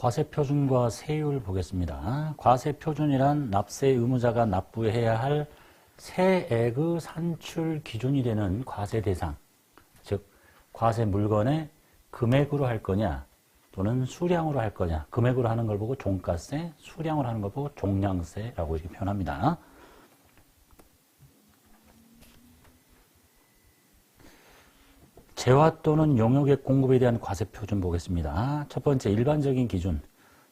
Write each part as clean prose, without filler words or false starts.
과세표준과 세율 보겠습니다. 과세표준이란 납세 의무자가 납부해야 할 세액의 산출 기준이 되는 과세 대상, 즉 과세 물건의 금액으로 할 거냐 또는 수량으로 할 거냐. 금액으로 하는 걸 보고 종가세, 수량으로 하는 걸 보고 종량세라고 이렇게 표현합니다. 재화 또는 용역액 공급에 대한 과세표준 보겠습니다. 첫 번째, 일반적인 기준.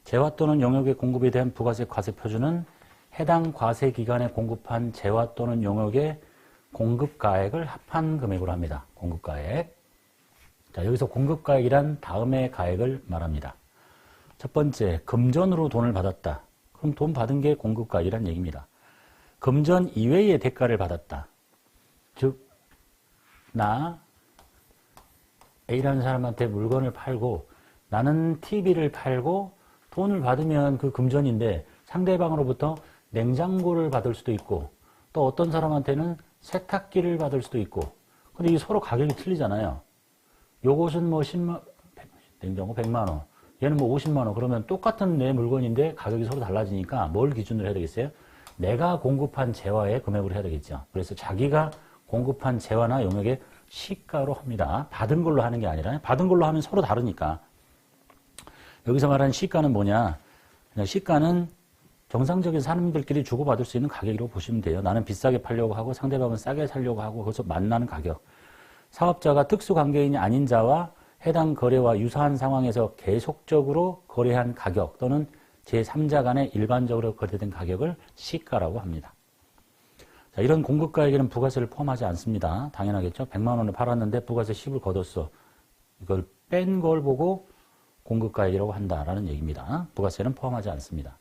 재화 또는 용역액 공급에 대한 부가세 과세표준은 해당 과세기간에 공급한 재화 또는 용역의 공급가액을 합한 금액으로 합니다. 공급가액. 자, 여기서 공급가액이란 다음의 가액을 말합니다. 첫 번째, 금전으로 돈을 받았다. 그럼 돈 받은 게 공급가액이란 얘기입니다. 금전 이외의 대가를 받았다. 즉, 나 A라는 사람한테 물건을 팔고 나는 TV를 팔고 돈을 받으면 그 금전인데 상대방으로부터 냉장고를 받을 수도 있고 또 어떤 사람한테는 세탁기를 받을 수도 있고 근데 이게 서로 가격이 틀리잖아요. 요것은 뭐 10만, 냉장고 100만 원, 얘는 뭐 50만 원. 그러면 똑같은 내 물건인데 가격이 서로 달라지니까 뭘 기준으로 해야 되겠어요? 내가 공급한 재화의 금액으로 해야 되겠죠. 그래서 자기가 공급한 재화나 용역의 시가로 합니다. 받은 걸로 하는 게 아니라 받은 걸로 하면 서로 다르니까. 여기서 말하는 시가는 뭐냐? 그냥 시가는 정상적인 사람들끼리 주고받을 수 있는 가격이라고 보시면 돼요. 나는 비싸게 팔려고 하고 상대방은 싸게 사려고 하고 거기서 만나는 가격. 사업자가 특수관계인이 아닌 자와 해당 거래와 유사한 상황에서 계속적으로 거래한 가격 또는 제3자 간에 일반적으로 거래된 가격을 시가라고 합니다. 자, 이런 공급가액에는 부가세를 포함하지 않습니다. 당연하겠죠. 100만 원을 팔았는데 부가세 10을 걷었어. 이걸 뺀 걸 보고 공급가액이라고 한다라는 얘기입니다. 부가세는 포함하지 않습니다.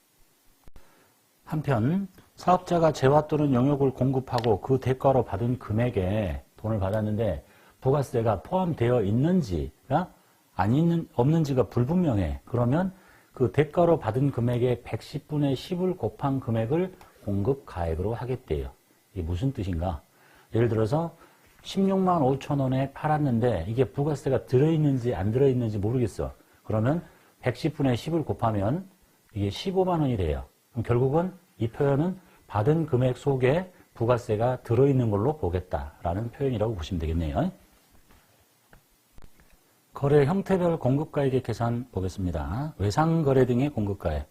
한편 사업자가 재화 또는 용역을 공급하고 그 대가로 받은 금액에 돈을 받았는데 부가세가 포함되어 있는지가 없는지가 불분명해. 그러면 그 대가로 받은 금액의 110분의 10을 곱한 금액을 공급가액으로 하겠대요. 이게 무슨 뜻인가? 예를 들어서 16만 5천 원에 팔았는데 이게 부가세가 들어있는지 안 들어있는지 모르겠어. 그러면 110분의 10을 곱하면 이게 15만 원이 돼요. 그럼 결국은 이 표현은 받은 금액 속에 부가세가 들어있는 걸로 보겠다라는 표현이라고 보시면 되겠네요. 거래 형태별 공급가액의 계산 보겠습니다. 외상거래 등의 공급가액.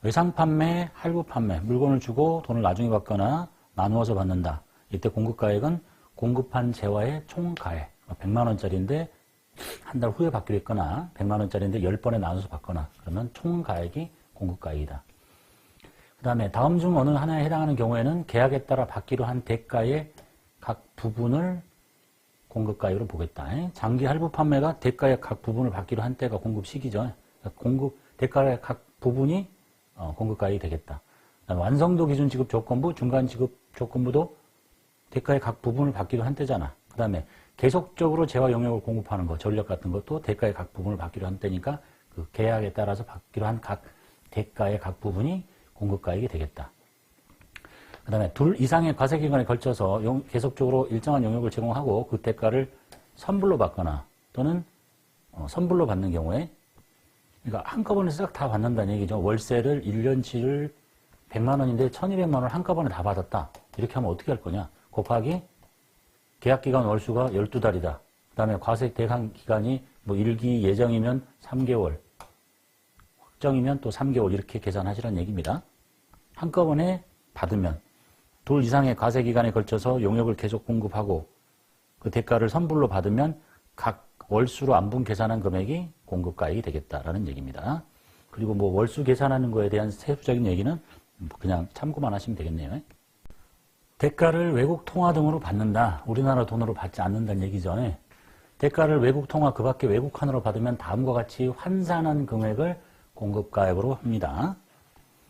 외상판매, 할부판매, 물건을 주고 돈을 나중에 받거나 나누어서 받는다. 이때 공급가액은 공급한 재화의 총가액. 100만 원짜리인데 한 달 후에 받기로 했거나 100만 원짜리인데 10번에 나눠서 받거나 그러면 총가액이 공급가액이다. 그 다음에 다음 중 어느 하나에 해당하는 경우에는 계약에 따라 받기로 한 대가의 각 부분을 공급가액으로 보겠다. 장기 할부 판매가 대가의 각 부분을 받기로 한 때가 공급 시기죠. 대가의 각 부분이 공급가액이 되겠다. 완성도 기준 지급 조건부, 중간 지급 조건부도 대가의 각 부분을 받기로 한 때잖아. 그 다음에 계속적으로 재화 용역을 공급하는 거, 전력 같은 것도 대가의 각 부분을 받기로 한 때니까 그 계약에 따라서 받기로 한 각 대가의 각 부분이 공급가액이 되겠다. 그 다음에 둘 이상의 과세기간에 걸쳐서 계속적으로 일정한 용역을 제공하고 그 대가를 선불로 받거나 또는 선불로 받는 경우에 그러니까 한꺼번에 싹 다 받는다는 얘기죠. 월세를 1년치를 100만 원인데 1200만 원을 한꺼번에 다 받았다. 이렇게 하면 어떻게 할 거냐. 곱하기 계약기간 월수가 12달이다. 그 다음에 과세 대상 기간이 뭐 1기 예정이면 3개월, 확정이면 또 3개월 이렇게 계산하시라는 얘기입니다. 한꺼번에 받으면 둘 이상의 과세기간에 걸쳐서 용역을 계속 공급하고 그 대가를 선불로 받으면 각 월수로 안분 계산한 금액이 공급가액이 되겠다라는 얘기입니다. 그리고 뭐 월수 계산하는 거에 대한 세부적인 얘기는 그냥 참고만 하시면 되겠네요. 대가를 외국 통화 등으로 받는다. 우리나라 돈으로 받지 않는다는 얘기죠. 대가를 외국 통화 그 밖에 외국환으로 받으면 다음과 같이 환산한 금액을 공급가액으로 합니다.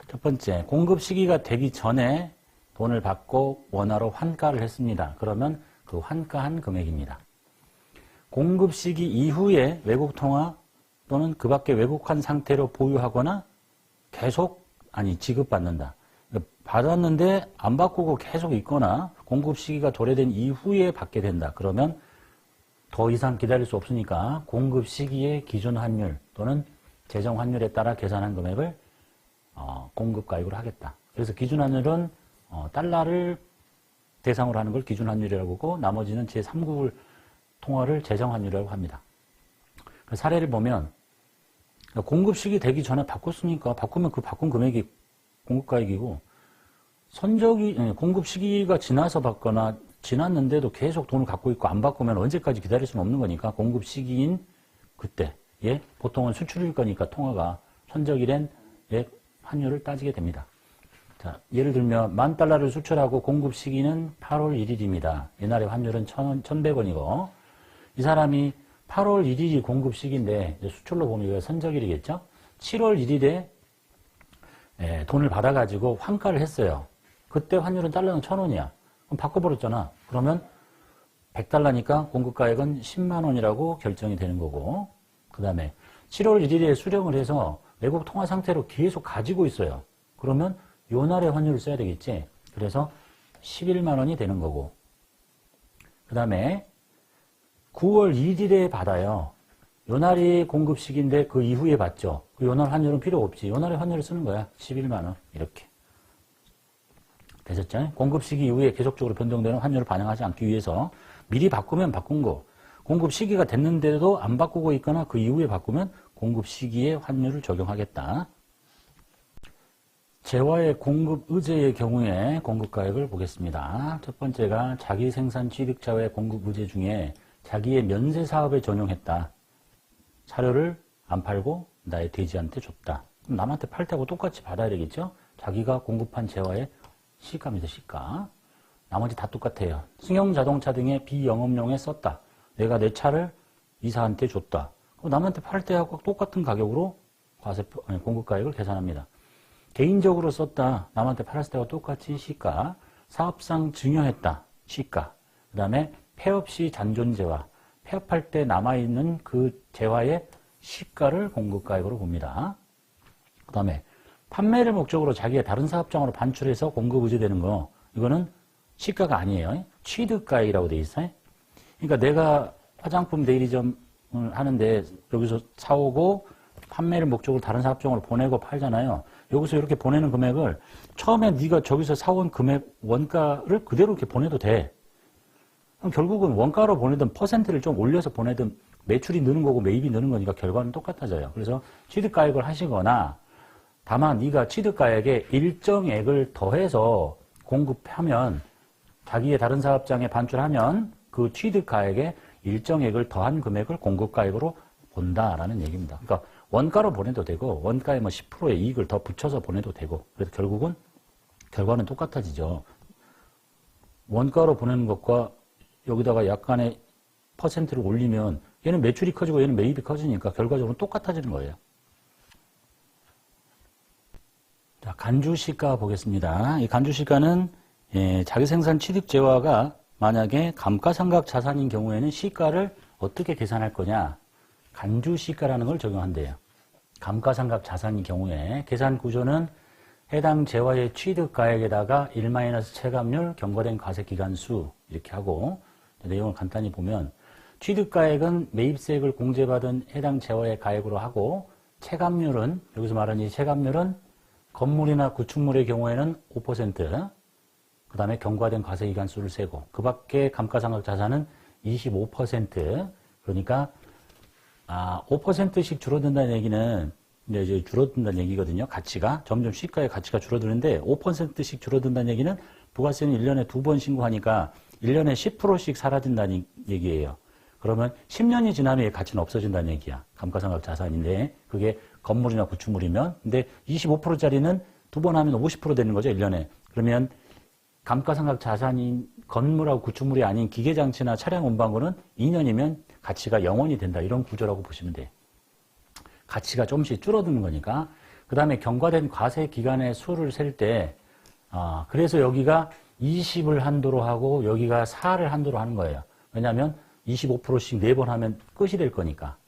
첫 번째, 공급 시기가 되기 전에 돈을 받고 원화로 환가를 했습니다. 그러면 그 환가한 금액입니다. 공급 시기 이후에 외국 통화 또는 그 밖에 외국환 상태로 보유하거나 지급받는다. 받았는데 안 바꾸고 계속 있거나 공급 시기가 도래된 이후에 받게 된다. 그러면 더 이상 기다릴 수 없으니까 공급 시기의 기준 환율 또는 재정 환율에 따라 계산한 금액을 공급가액으로 하겠다. 그래서 기준 환율은 달러를 대상으로 하는 걸 기준 환율이라고 하고 나머지는 제3국을 통화를 재정 환율이라고 합니다. 그 사례를 보면 공급 시기 되기 전에 바꿨으니까 바꾸면 그 바꾼 금액이 공급가액이고 공급 시기가 지나서 받거나 지났는데도 계속 돈을 갖고 있고 안 바꾸면 언제까지 기다릴 수는 없는 거니까 공급 시기인 그때 보통은 수출일 거니까 통화가 선적일엔 환율을 따지게 됩니다. 자, 예를 들면 10,000달러를 수출하고 공급 시기는 8월 1일입니다. 옛날에 환율은 1,100원이고 이 사람이 8월 1일이 공급 시기인데 수출로 보면 이거 선적일이겠죠? 7월 1일에 돈을 받아가지고 환가를 했어요. 그때 환율은 달러는 1,000원이야. 그럼 바꿔버렸잖아. 그러면 100달러니까 공급가액은 10만 원이라고 결정이 되는 거고 그 다음에 7월 1일에 수령을 해서 외국 통화 상태로 계속 가지고 있어요. 그러면 요 날의 환율을 써야 되겠지. 그래서 11만 원이 되는 거고 그 다음에 9월 1일에 받아요. 요 날이 공급 시기인데 그 이후에 받죠. 요 날 환율은 필요 없지. 요 날의 환율을 쓰는 거야. 11만 원 이렇게. 되셨죠? 공급 시기 이후에 계속적으로 변동되는 환율을 반영하지 않기 위해서 미리 바꾸면 바꾼 거. 공급 시기가 됐는데도 안 바꾸고 있거나 그 이후에 바꾸면 공급 시기에 환율을 적용하겠다. 재화의 공급 의제의 경우에 공급가액을 보겠습니다. 첫 번째가 자기 생산 취득자의 공급 의제 중에 자기의 면세 사업에 전용했다. 사료를 안 팔고 나의 돼지한테 줬다. 그럼 남한테 팔 때하고 똑같이 받아야 되겠죠? 자기가 공급한 재화의 시가입니다. 시가. 나머지 다 똑같아요. 승용 자동차 등의 비영업용에 썼다. 내가 내 차를 이사한테 줬다. 그럼 남한테 팔 때하고 똑같은 가격으로 공급가액을 계산합니다. 개인적으로 썼다. 남한테 팔았을 때와 똑같이 시가. 사업상 증여했다. 시가. 그 다음에 폐업 시 잔존재화. 폐업할 때 남아있는 그 재화의 시가를 공급가액으로 봅니다. 그 다음에 판매를 목적으로 자기의 다른 사업장으로 반출해서 공급 의제되는 거. 이거는 시가가 아니에요. 취득가액이라고 돼 있어요. 그러니까 내가 화장품 대리점을 하는데 여기서 사오고 판매를 목적으로 다른 사업장으로 보내고 팔잖아요. 여기서 이렇게 보내는 금액을 처음에 네가 저기서 사온 금액 원가를 그대로 이렇게 보내도 돼. 그럼 결국은 원가로 보내든 퍼센트를 좀 올려서 보내든 매출이 느는 거고 매입이 느는 거니까 결과는 똑같아져요. 그래서 취득가액을 하시거나 다만 네가 취득가액에 일정액을 더해서 공급하면 자기의 다른 사업장에 반출하면 그 취득가액에 일정액을 더한 금액을 공급가액으로 본다라는 얘기입니다. 그러니까 원가로 보내도 되고 원가에 뭐 10%의 이익을 더 붙여서 보내도 되고 그래서 결국은 결과는 똑같아지죠. 원가로 보내는 것과 여기다가 약간의 퍼센트를 올리면 얘는 매출이 커지고 얘는 매입이 커지니까 결과적으로 똑같아지는 거예요. 자, 간주시가 보겠습니다. 이 간주시가는 자기 생산 취득 재화가 만약에 감가상각 자산인 경우에는 시가를 어떻게 계산할 거냐? 간주시가라는 걸 적용한대요. 감가상각 자산인 경우에 계산 구조는 해당 재화의 취득가액에다가 1-체감률 경과된 과세기간수 이렇게 하고 내용을 간단히 보면 취득가액은 매입세액을 공제받은 해당 재화의 가액으로 하고 체감률은 여기서 말하는 이 체감률은 건물이나 구축물의 경우에는 5% 그 다음에 경과된 과세기간수를 세고 그 밖에 감가상각 자산은 25% 그러니까 5%씩 줄어든다는 얘기는 이제 줄어든다는 얘기거든요. 가치가 점점 시가의 가치가 줄어드는데 5%씩 줄어든다는 얘기는 부가세는 1년에 2번 신고하니까 1년에 10%씩 사라진다는 얘기예요. 그러면 10년이 지나면 가치는 없어진다는 얘기야. 감가상각 자산인데 그게 건물이나 구축물이면 근데 25%짜리는 2번 하면 50% 되는 거죠. 1년에. 그러면 감가상각 자산인 건물하고 구축물이 아닌 기계장치나 차량 운반고는 2년이면 가치가 0원이 된다. 이런 구조라고 보시면 돼요. 가치가 조금씩 줄어드는 거니까. 그 다음에 경과된 과세 기간의 수를 셀 때, 그래서 여기가 20을 한도로 하고 여기가 4를 한도로 하는 거예요. 왜냐하면 25%씩 4번 하면 끝이 될 거니까.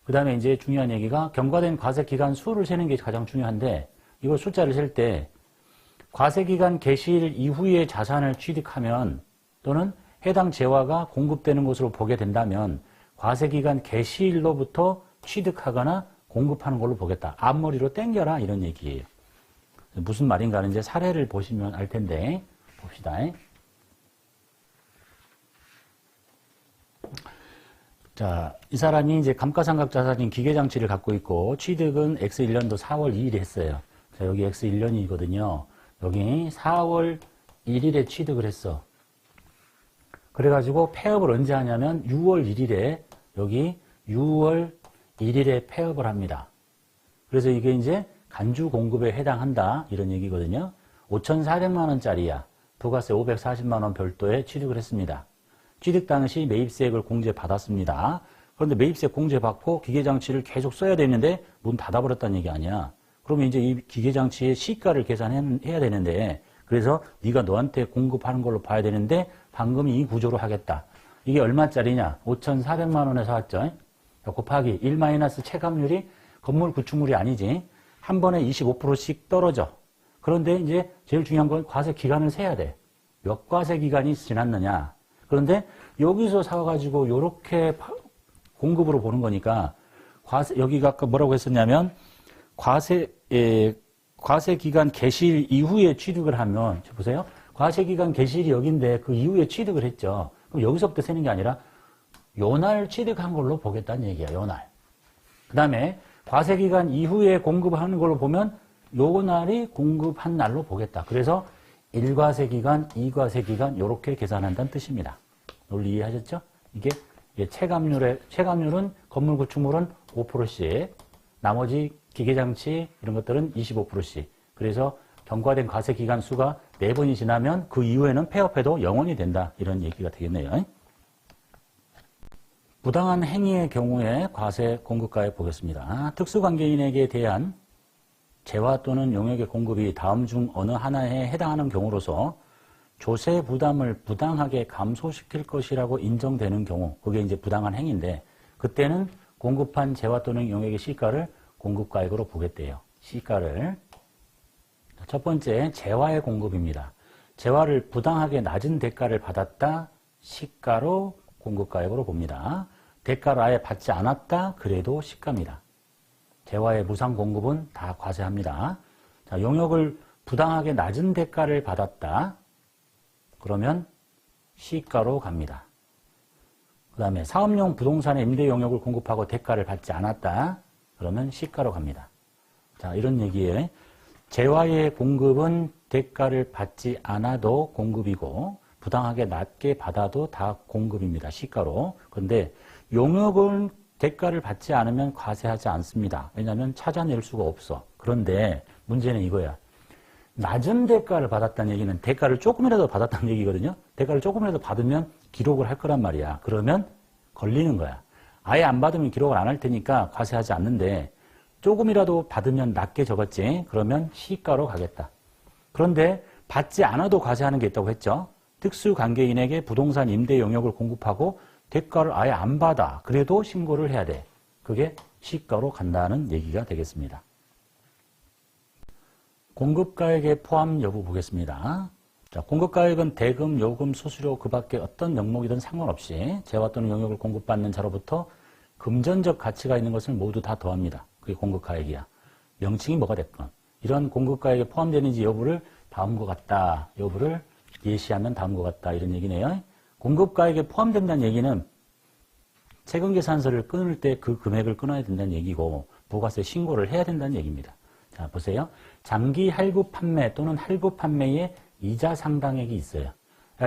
그 다음에 이제 중요한 얘기가 경과된 과세 기간 수를 세는 게 가장 중요한데, 이걸 숫자를 셀 때, 과세기간 개시일 이후에 자산을 취득하면 또는 해당 재화가 공급되는 것으로 보게 된다면 과세기간 개시일로부터 취득하거나 공급하는 걸로 보겠다. 앞머리로 땡겨라 이런 얘기예요. 무슨 말인가는 이제 사례를 보시면 알 텐데 봅시다. 자, 이 사람이 이제 감가상각 자산인 기계장치를 갖고 있고 취득은 X1년도 4월 2일에 했어요. 자, 여기 X1년이거든요. 여기 4월 1일에 취득을 했어. 그래가지고 폐업을 언제 하냐면 6월 1일에 여기 6월 1일에 폐업을 합니다. 그래서 이게 이제 간주 공급에 해당한다 이런 얘기거든요. 5,400만 원짜리야. 부가세 540만 원 별도에 취득을 했습니다. 취득 당시 매입세액을 공제받았습니다. 그런데 매입세 공제받고 기계장치를 계속 써야 되는데 문 닫아버렸다는 얘기 아니야. 그러면 이제 이 기계장치의 시가를 계산해야 되는데 그래서 네가 너한테 공급하는 걸로 봐야 되는데 방금 이 구조로 하겠다. 이게 얼마짜리냐? 5,400만 원에 사왔죠. 곱하기 1 체감률이 건물 구축물이 아니지. 한 번에 25%씩 떨어져. 그런데 이제 제일 중요한 건 과세 기간을 세야 돼. 몇 과세 기간이 지났느냐. 그런데 여기서 사가지고 이렇게 공급으로 보는 거니까 과세, 여기가 아까 뭐라고 했었냐면 과세 기간 개시일 이후에 취득을 하면, 보세요. 과세 기간 개시일이 여기인데 그 이후에 취득을 했죠. 그럼 여기서부터 세는 게 아니라 요날 취득한 걸로 보겠다는 얘기야, 요날. 그 다음에 과세 기간 이후에 공급하는 걸로 보면 요 날이 공급한 날로 보겠다. 그래서 1과세 기간, 2과세 기간 이렇게 계산한다는 뜻입니다. 논리 이해하셨죠? 이게 체감률은 건물 구축물은 5%씩, 나머지 기계장치 이런 것들은 25%씩. 그래서 경과된 과세 기간 수가 4번이 지나면 그 이후에는 폐업해도 영원히 된다. 이런 얘기가 되겠네요. 부당한 행위의 경우에 과세 공급가액 보겠습니다. 특수관계인에게 대한 재화 또는 용역의 공급이 다음 중 어느 하나에 해당하는 경우로서 조세 부담을 부당하게 감소시킬 것이라고 인정되는 경우, 그게 이제 부당한 행위인데 그때는 공급한 재화 또는 용역의 시가를 공급가액으로 보겠대요. 시가를. 첫 번째, 재화의 공급입니다. 재화를 부당하게 낮은 대가를 받았다, 시가로 공급가액으로 봅니다. 대가를 아예 받지 않았다, 그래도 시가입니다. 재화의 무상 공급은 다 과세합니다. 자, 용역을 부당하게 낮은 대가를 받았다, 그러면 시가로 갑니다. 그 다음에 사업용 부동산의 임대 용역을 공급하고 대가를 받지 않았다, 그러면 시가로 갑니다. 자, 이런 얘기에 재화의 공급은 대가를 받지 않아도 공급이고 부당하게 낮게 받아도 다 공급입니다. 시가로. 그런데 용역은 대가를 받지 않으면 과세하지 않습니다. 왜냐하면 찾아낼 수가 없어. 그런데 문제는 이거야. 낮은 대가를 받았다는 얘기는 대가를 조금이라도 받았다는 얘기거든요. 대가를 조금이라도 받으면 기록을 할 거란 말이야. 그러면 걸리는 거야. 아예 안 받으면 기록을 안 할 테니까 과세하지 않는데 조금이라도 받으면 낮게 적었지. 그러면 시가로 가겠다. 그런데 받지 않아도 과세하는 게 있다고 했죠. 특수관계인에게 부동산 임대 용역을 공급하고 대가를 아예 안 받아. 그래도 신고를 해야 돼. 그게 시가로 간다는 얘기가 되겠습니다. 공급가액의 포함 여부 보겠습니다. 자, 공급가액은 대금, 요금, 수수료 그 밖에 어떤 명목이든 상관없이 재화 또는 용역을 공급받는 자로부터 금전적 가치가 있는 것을 모두 다 더합니다. 그게 공급가액이야. 명칭이 뭐가 됐건. 이런 공급가액에 포함되는지 여부를 다음과 같다. 여부를 예시하면 다음과 같다. 이런 얘기네요. 공급가액에 포함된다는 얘기는 세금계산서를 끊을 때 그 금액을 끊어야 된다는 얘기고 부가세 신고를 해야 된다는 얘기입니다. 자, 보세요. 장기 할부 판매 또는 할부 판매에 이자 상당액이 있어요.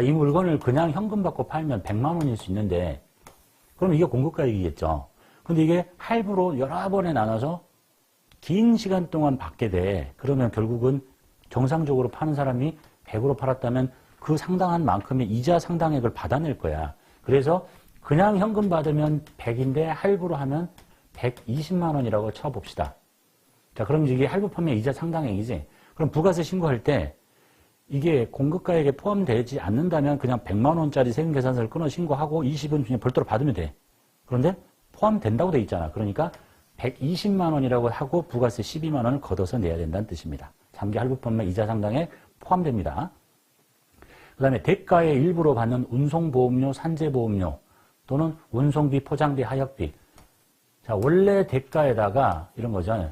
이 물건을 그냥 현금 받고 팔면 100만 원일 수 있는데 그럼 이게 공급가액이겠죠. 근데 이게 할부로 여러 번에 나눠서 긴 시간 동안 받게 돼. 그러면 결국은 정상적으로 파는 사람이 100으로 팔았다면 그 상당한 만큼의 이자 상당액을 받아낼 거야. 그래서 그냥 현금 받으면 100인데 할부로 하면 120만 원이라고 쳐봅시다. 자, 그럼 이게 할부 판매 이자 상당액이지. 그럼 부가세 신고할 때 이게 공급가액에 포함되지 않는다면 그냥 100만 원짜리 세금계산서를 끊어 신고하고 20은 그냥 별도로 받으면 돼. 그런데 포함된다고 돼 있잖아. 그러니까 120만 원이라고 하고 부가세 12만 원을 걷어서 내야 된다는 뜻입니다. 장기 할부 판매 이자 상당액 포함됩니다. 그 다음에 대가의 일부로 받는 운송보험료, 산재보험료 또는 운송비, 포장비, 하역비 자, 원래 대가에다가 이런 거죠.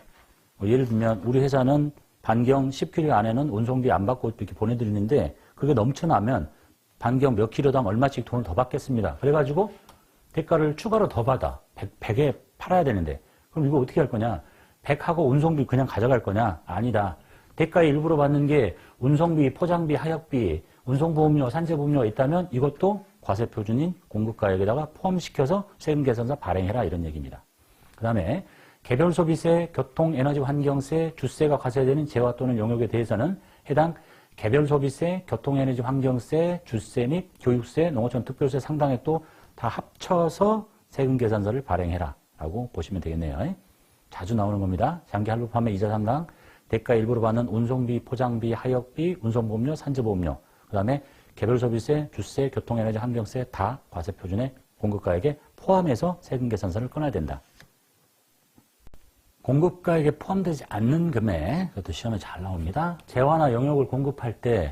뭐 예를 들면 우리 회사는 반경 10km 안에는 운송비 안 받고 이렇게 보내드리는데 그게 넘쳐나면 반경 몇 킬로당 얼마씩 돈을 더 받겠습니다. 그래가지고 대가를 추가로 더 받아. 100에 팔아야 되는데. 그럼 이거 어떻게 할 거냐? 100하고 운송비 그냥 가져갈 거냐? 아니다. 대가의 일부로 받는 게 운송비, 포장비, 하역비, 운송보험료, 산재보험료가 있다면 이것도 과세표준인 공급가액에다가 포함시켜서 세금계산서 발행해라 이런 얘기입니다. 그 다음에 개별소비세, 교통에너지 환경세, 주세가 과세되는 재화 또는 용역에 대해서는 해당 개별소비세, 교통에너지 환경세, 주세 및 교육세, 농어촌 특별세 상당액도 다 합쳐서 세금계산서를 발행해라 라고 보시면 되겠네요. 자주 나오는 겁니다. 장기 할부 판매 이자 상당, 대가 일부로 받는 운송비, 포장비, 하역비, 운송보험료, 산재보험료, 그 다음에 개별소비세, 주세, 교통에너지 환경세 다 과세표준의 공급가액에 포함해서 세금계산서를 꺼내야 된다. 공급가액에 포함되지 않는 금액, 그것도 시험에 잘 나옵니다. 재화나 영역을 공급할 때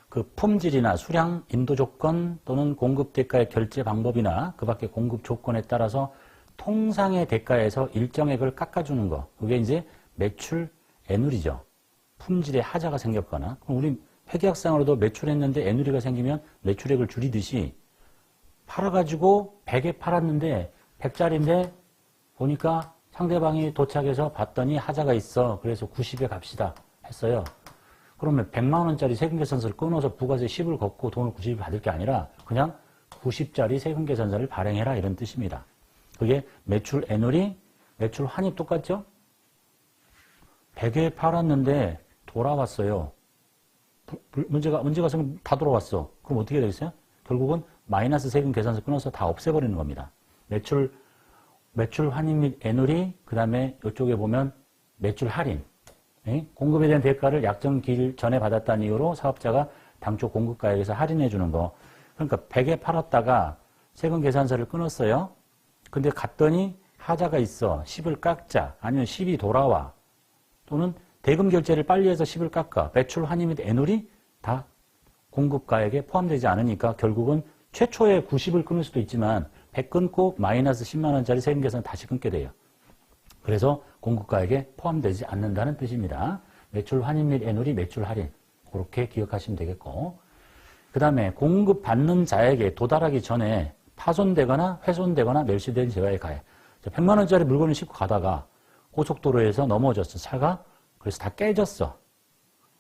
그 품질이나 수량, 인도 조건 또는 공급 대가의 결제 방법이나 그 밖의 공급 조건에 따라서 통상의 대가에서 일정액을 깎아주는 거. 그게 이제 매출 애누리죠. 품질에 하자가 생겼거나. 그럼 우리 회계학상으로도 매출했는데 애누리가 생기면 매출액을 줄이듯이 팔아가지고 100에 팔았는데 100짜리인데 보니까 상대방이 도착해서 봤더니 하자가 있어. 그래서 90에 갑시다 했어요. 그러면 100만 원짜리 세금계산서를 끊어서 부가세 10을 걷고 돈을 90을 받을 게 아니라 그냥 90짜리 세금계산서를 발행해라 이런 뜻입니다. 그게 매출 애누리, 매출 환입 똑같죠? 100에 팔았는데 돌아왔어요. 문제가 생기면 다 돌아왔어. 그럼 어떻게 되겠어요? 결국은 마이너스 세금 계산서 끊어서 다 없애버리는 겁니다. 매출 환입 및 애누리, 그 다음에 이쪽에 보면 매출 할인. 공급에 대한 대가를 약정 기일 전에 받았다는 이유로 사업자가 당초 공급가액에서 할인해 주는 거. 그러니까 100에 팔았다가 세금 계산서를 끊었어요. 근데 갔더니 하자가 있어. 10을 깎자. 아니면 10이 돌아와. 또는 대금 결제를 빨리 해서 10을 깎아. 매출 환입 및 애누리 다 공급가액에 포함되지 않으니까 결국은 최초에 90을 끊을 수도 있지만 100 끊고 마이너스 10만 원짜리 세금 계산 다시 끊게 돼요. 그래서 공급가액에 포함되지 않는다는 뜻입니다. 매출 환입 및 애누리, 매출 할인. 그렇게 기억하시면 되겠고. 그 다음에 공급받는 자에게 도달하기 전에 파손되거나 훼손되거나 멸시된 재화의 가액. 100만 원짜리 물건을 싣고 가다가 고속도로에서 넘어졌어, 차가. 그래서 다 깨졌어.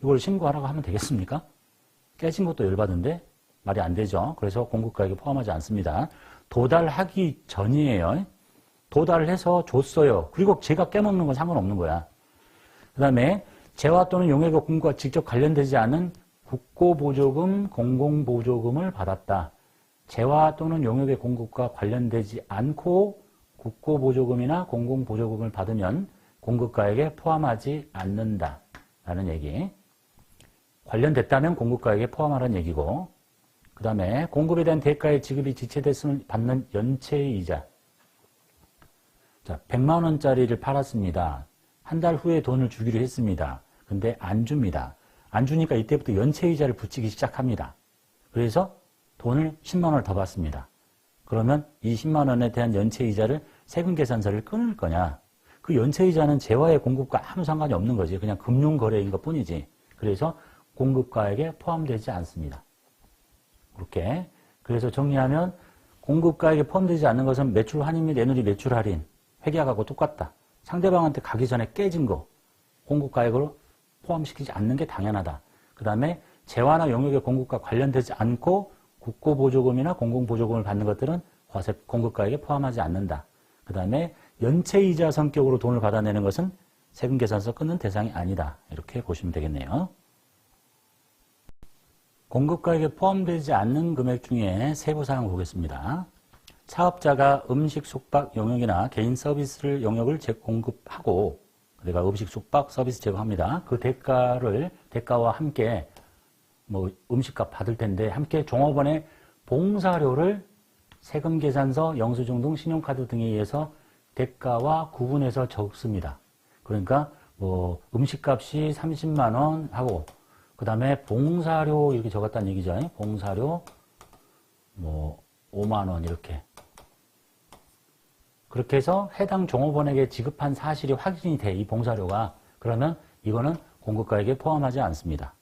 이걸 신고하라고 하면 되겠습니까? 깨진 것도 열받은데 말이 안 되죠. 그래서 공급가액에 포함하지 않습니다. 도달하기 전이에요. 도달을 해서 줬어요. 그리고 제가 깨먹는 건 상관없는 거야. 그 다음에 재화 또는 용역의 공급과 직접 관련되지 않은 국고보조금, 공공보조금을 받았다. 재화 또는 용역의 공급과 관련되지 않고 국고보조금이나 공공보조금을 받으면 공급가액에 포함하지 않는다. 라는 얘기. 관련됐다면 공급가액에 포함하라는 얘기고, 그 다음에 공급에 대한 대가의 지급이 지체됐으면 받는 연체이자. 자, 100만 원짜리를 팔았습니다. 한 달 후에 돈을 주기로 했습니다. 근데 안 줍니다. 안 주니까 이때부터 연체이자를 붙이기 시작합니다. 그래서 돈을 10만 원을 더 받습니다. 그러면 이 10만 원에 대한 연체이자를 세금계산서를 끊을 거냐? 그 연체이자는 재화의 공급과 아무 상관이 없는 거지. 그냥 금융거래인 것 뿐이지. 그래서 공급가액에 포함되지 않습니다. 그렇게. 그래서 정리하면 공급가액에 포함되지 않는 것은 매출 환입 및 애누리 매출 할인. 회계하고 똑같다. 상대방한테 가기 전에 깨진 거 공급가액으로 포함시키지 않는 게 당연하다. 그 다음에 재화나 용역의 공급과 관련되지 않고 국고보조금이나 공공보조금을 받는 것들은 과세 공급가액에 포함하지 않는다. 그 다음에 연체이자 성격으로 돈을 받아내는 것은 세금계산서 끊는 대상이 아니다. 이렇게 보시면 되겠네요. 공급가액에 포함되지 않는 금액 중에 세부사항을 보겠습니다. 사업자가 음식, 숙박, 용역이나 개인 서비스를 용역을 공급하고 내가 음식, 숙박, 서비스 제공합니다. 그 대가와 함께 뭐 음식값 받을 텐데 함께 종업원의 봉사료를 세금계산서, 영수증 등 신용카드 등에 의해서 대가와 구분해서 적습니다. 그러니까 뭐 음식값이 30만 원 하고 그 다음에 봉사료 이렇게 적었다는 얘기죠. 봉사료 뭐 5만 원 이렇게. 그렇게 해서 해당 종업원에게 지급한 사실이 확인이 돼, 이 봉사료가. 그러면 이거는 공급가액에 포함하지 않습니다.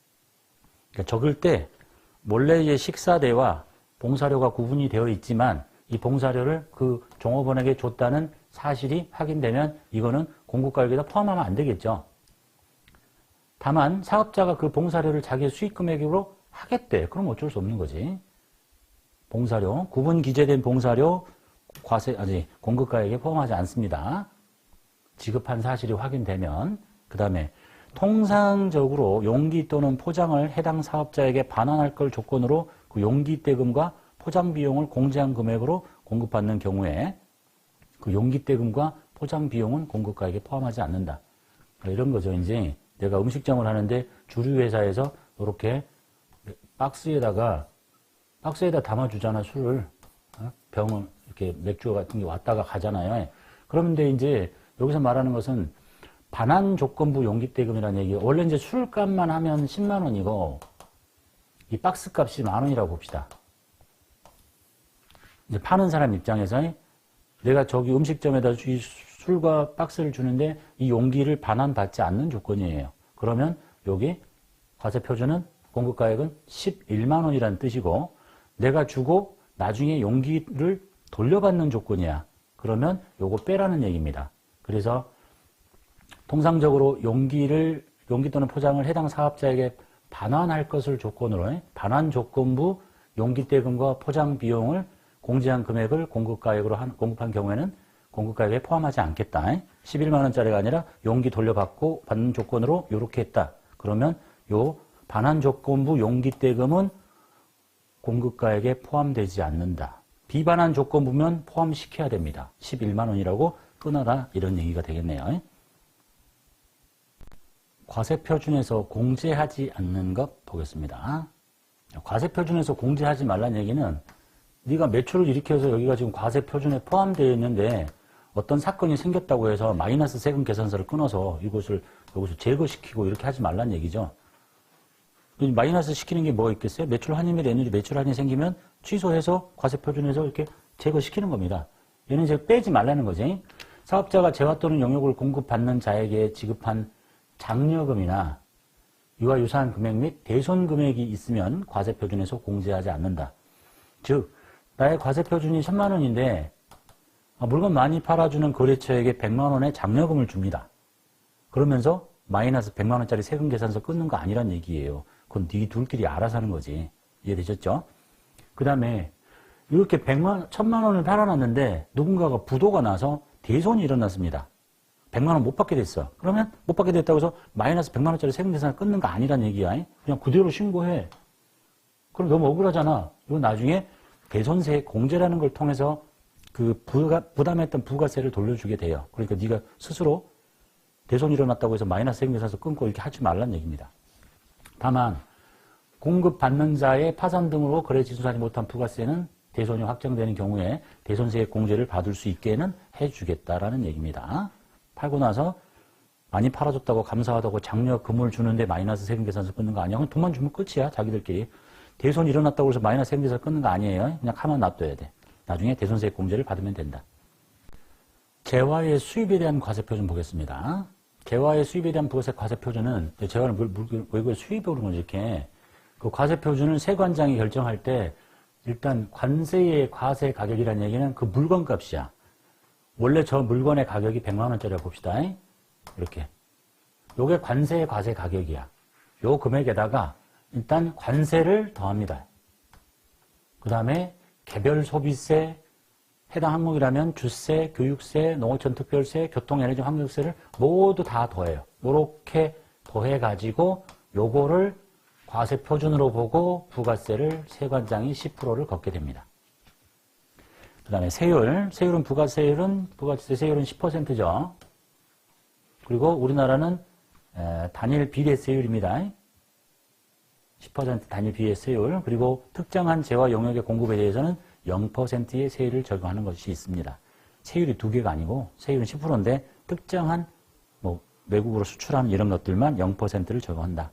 그러니까 적을 때 몰래 이제 식사대와 봉사료가 구분이 되어 있지만 이 봉사료를 그 종업원에게 줬다는 사실이 확인되면 이거는 공급가액에다 포함하면 안 되겠죠. 다만 사업자가 그 봉사료를 자기의 수익금액으로 하겠대. 그럼 어쩔 수 없는 거지. 봉사료, 구분 기재된 봉사료, 공급가액에 포함하지 않습니다. 지급한 사실이 확인되면. 그 다음에 통상적으로 용기 또는 포장을 해당 사업자에게 반환할 걸 조건으로 그 용기 대금과 포장 비용을 공제한 금액으로 공급받는 경우에 그 용기 대금과 포장 비용은 공급가액에 포함하지 않는다. 이런 거죠. 이제 내가 음식점을 하는데 주류 회사에서 이렇게 박스에다 담아주잖아, 술을. 병을, 이렇게 맥주 같은 게 왔다가 가잖아요. 그런데 이제 여기서 말하는 것은 반환 조건부 용기대금이라는 얘기예요. 원래 이제 술값만 하면 10만 원이고, 이 박스 값이 만 원이라고 봅시다. 이제 파는 사람 입장에서 내가 저기 음식점에다 이 술과 박스를 주는데 이 용기를 반환받지 않는 조건이에요. 그러면 여기 과세표준은 공급가액은 11만 원이라는 뜻이고, 내가 주고 나중에 용기를 돌려받는 조건이야. 그러면 요거 빼라는 얘기입니다. 그래서 통상적으로 용기 또는 포장을 해당 사업자에게 반환할 것을 조건으로 반환 조건부 용기대금과 포장 비용을 공제한 금액을 공급가액으로 공급한 경우에는 공급가액에 포함하지 않겠다. 11만 원짜리가 아니라 용기 돌려받고 받는 조건으로 이렇게 했다. 그러면 요 반환 조건부 용기대금은 공급가액에 포함되지 않는다. 비반환 조건부면 포함시켜야 됩니다. 11만 원이라고 끊어라, 이런 얘기가 되겠네요. 과세표준에서 공제하지 않는 것 보겠습니다. 과세표준에서 공제하지 말라는 얘기는 네가 매출을 일으켜서 여기가 지금 과세표준에 포함되어 있는데 어떤 사건이 생겼다고 해서 마이너스 세금 계산서를 끊어서 이것을 여기서 제거시키고 이렇게 하지 말라는 얘기죠. 마이너스 시키는 게 뭐가 있겠어요? 매출 환입이 냈는데 매출 환이 생기면 취소해서 과세표준에서 이렇게 제거시키는 겁니다. 얘는 이제 빼지 말라는 거지. 사업자가 재화 또는 용역을 공급받는 자에게 지급한 장려금이나 이와 유사한 금액 및 대손 금액이 있으면 과세표준에서 공제하지 않는다. 즉, 나의 과세표준이 1000만 원인데 물건 많이 팔아주는 거래처에게 100만 원의 장려금을 줍니다. 그러면서 마이너스 100만 원짜리 세금 계산서 끊는 거 아니란 얘기예요. 그건 네 둘끼리 알아서 하는 거지. 이해되셨죠? 그 다음에 이렇게 1000만 원을 팔아놨는데 누군가가 부도가 나서 대손이 일어났습니다. 100만 원 못 받게 됐어. 그러면 못 받게 됐다고 해서 마이너스 100만 원짜리 세금 계산을 끊는 거 아니란 얘기야. 그냥 그대로 신고해. 그럼 너무 억울하잖아. 이거 나중에 대손세 공제라는 걸 통해서 그 부담했던 부가세를 돌려주게 돼요. 그러니까 네가 스스로 대손이 일어났다고 해서 마이너스 세금 계산서 끊고 이렇게 하지 말란 얘기입니다. 다만 공급받는 자의 파산 등으로 거래 지수하지 못한 부가세는 대손이 확정되는 경우에 대손세 공제를 받을 수 있게는 해주겠다라는 얘기입니다. 팔고 나서 많이 팔아줬다고 감사하다고 장려금을 주는데 마이너스 세금 계산서 끊는 거 아니야. 그냥 돈만 주면 끝이야, 자기들끼리. 대손이 일어났다고 해서 마이너스 세금 계산서 끊는 거 아니에요. 그냥 가만 놔둬야 돼. 나중에 대손세 공제를 받으면 된다. 재화의 수입에 대한 과세표준 보겠습니다. 재화의 수입에 대한 부가세 과세표준은, 재화는 왜 이걸 수입으로 그러는 이렇게, 그 과세표준을 세관장이 결정할 때 일단 관세의 과세 가격이라는 얘기는 그 물건 값이야. 원래 저 물건의 가격이 100만 원짜리라고 봅시다. 이렇게. 요게 관세의 과세 가격이야. 요 금액에다가 일단 관세를 더합니다. 그 다음에 개별 소비세, 해당 항목이라면 주세, 교육세, 농어촌 특별세, 교통에너지 환경세를 모두 다 더해요. 요렇게 더해가지고 요거를 과세 표준으로 보고 부가세를 세관장이 10%를 걷게 됩니다. 그 다음에 세율은 부가세 세율은 10%죠. 그리고 우리나라는 단일 비례세율입니다. 10% 단일 비례세율. 그리고 특정한 재화 용역의 공급에 대해서는 0%의 세율을 적용하는 것이 있습니다. 세율이 두 개가 아니고 세율은 10%인데 특정한 외국으로 수출하는 이런 것들만 0%를 적용한다.